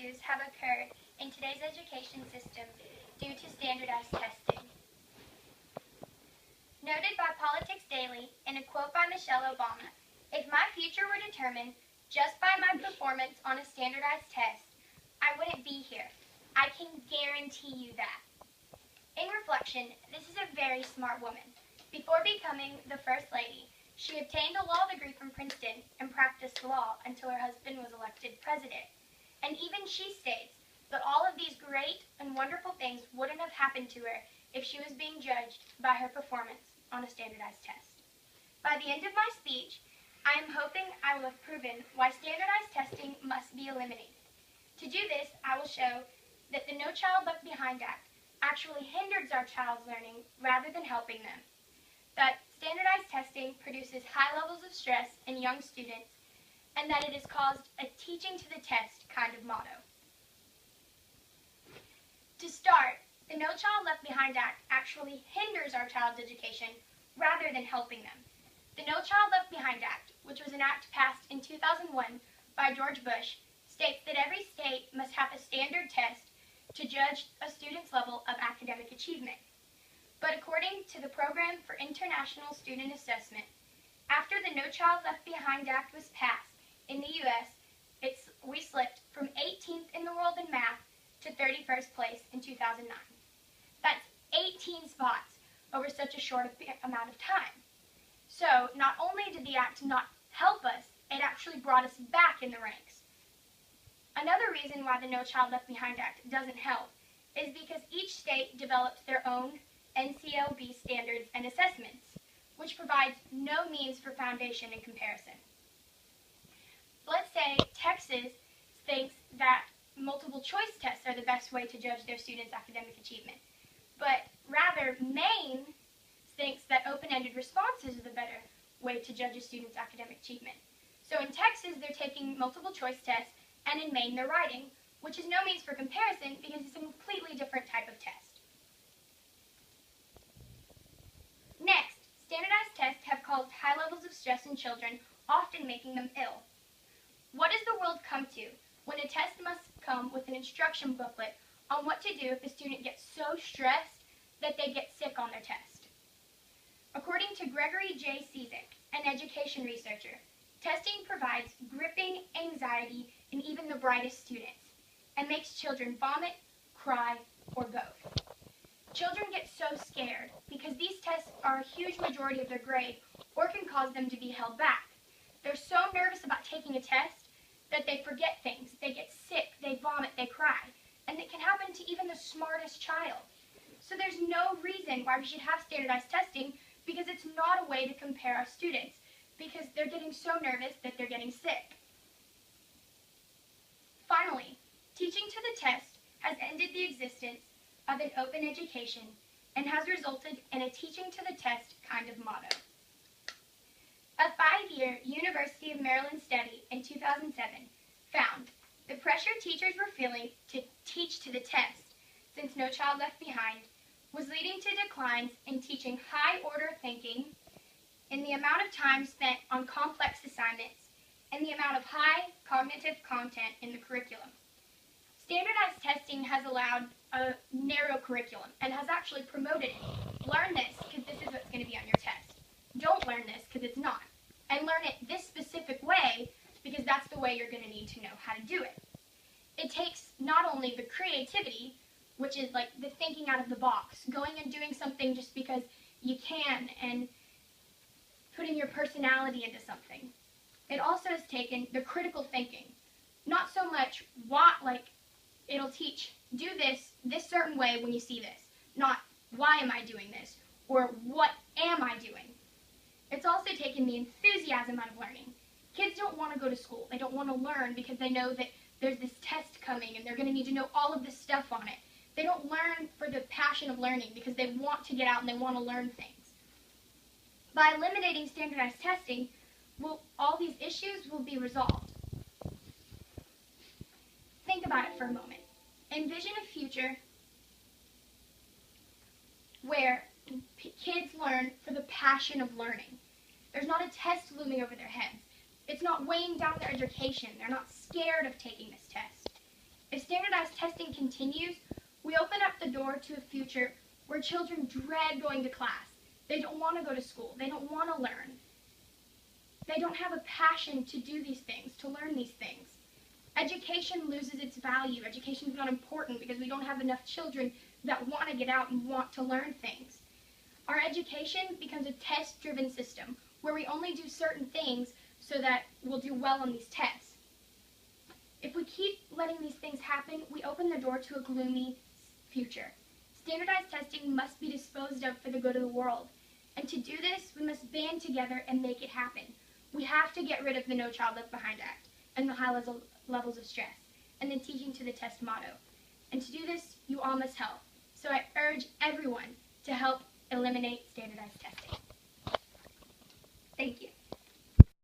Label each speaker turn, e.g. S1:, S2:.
S1: issues have occurred in today's education system due to standardized testing. Noted by Politics Daily in a quote by Michelle Obama, "If my future were determined just by my performance on a standardized test, I wouldn't be here. I can guarantee you that." In reflection, this is a very smart woman. Before becoming the First Lady, she obtained a law degree from Princeton and practiced law until her husband was elected president. And even she states that all of these great and wonderful things wouldn't have happened to her if she was being judged by her performance on a standardized test. By the end of my speech, I am hoping I will have proven why standardized testing must be eliminated. To do this, I will show that the No Child Left Behind Act actually hinders our child's learning rather than helping them. That standardized testing produces high levels of stress in young students, and that it has caused a teaching to the test kind of motto. To start, the No Child Left Behind Act actually hinders our child's education rather than helping them. The No Child Left Behind Act, which was an act passed in 2001 by George Bush, states that every state must have a standard test to judge a student's level of academic achievement. But according to the Program for International Student Assessment, after the No Child Left Behind Act was passed in the U.S., we slipped from 18th in the world in math to 31st place in 2009. That's 18 spots over such a short amount of time. So not only did the act not help us, it actually brought us back in the ranks. Another reason why the No Child Left Behind Act doesn't help is because each state develops their own NCLB standards and assessments, which provides no means for foundation and comparison. Let's say Texas thinks that multiple choice tests are the best way to judge their students' academic achievement, but rather Maine thinks that open-ended responses are the better way to judge a student's academic achievement. So in Texas, they're taking multiple choice tests, and in Maine, they're writing, which is no means for comparison because it's a completely different type of test. Next, standardized tests have caused high levels of stress in children, often making them ill. What does the world come to when a test must come with an instruction booklet on what to do if a student gets so stressed that they get sick on their test? According to Gregory J. Cizik, an education researcher, testing provides gripping anxiety in even the brightest students and makes children vomit, cry, or both. Children get so scared because these tests are a huge majority of their grade or can cause them to be held back. They're so nervous about taking a test that they forget things, they get sick, they vomit, they cry, and it can happen to even the smartest child. So there's no reason why we should have standardized testing because it's not a way to compare our students because they're getting so nervous that they're getting sick. Finally, teaching to the test has ended the existence of an open education and has resulted in a teaching to the test kind of motto. A 5-year University of Maryland study in 2007 found the pressure teachers were feeling to teach to the test, since No Child Left Behind, was leading to declines in teaching high-order thinking, in the amount of time spent on complex assignments, and the amount of high cognitive content in the curriculum. Standardized testing has allowed a narrow curriculum and has actually promoted it. Learn this because this is what's going to be on your test. Don't learn this because it's not. And learn it this specific way because that's the way you're going to need to know how to do it. It takes not only the creativity, which is like the thinking out of the box, going and doing something just because you can and putting your personality into something. It also has taken the critical thinking. Not so much what, like, it'll teach, do this certain way when you see this. Not, why am I doing this? Or what am I doing? It's also taken the enthusiasm out of learning. Kids don't want to go to school. They don't want to learn because they know that there's this test coming and they're going to need to know all of this stuff on it. They don't learn for the passion of learning because they want to get out and they want to learn things. By eliminating standardized testing, all these issues will be resolved. Think about it for a moment. Envision a future where kids learn for the passion of learning. There's not a test looming over their heads. It's not weighing down their education. They're not scared of taking this test. If standardized testing continues, we open up the door to a future where children dread going to class. They don't want to go to school. They don't want to learn. They don't have a passion to do these things, to learn these things. Education loses its value. Education is not important because we don't have enough children that want to get out and want to learn things. Our education becomes a test-driven system where we only do certain things so that we'll do well on these tests. If we keep letting these things happen, we open the door to a gloomy future. Standardized testing must be disposed of for the good of the world. And to do this, we must band together and make it happen. We have to get rid of the No Child Left Behind Act and the high levels of stress and the teaching to the test motto. And to do this, you all must help. So I urge everyone to help eliminate standardized testing.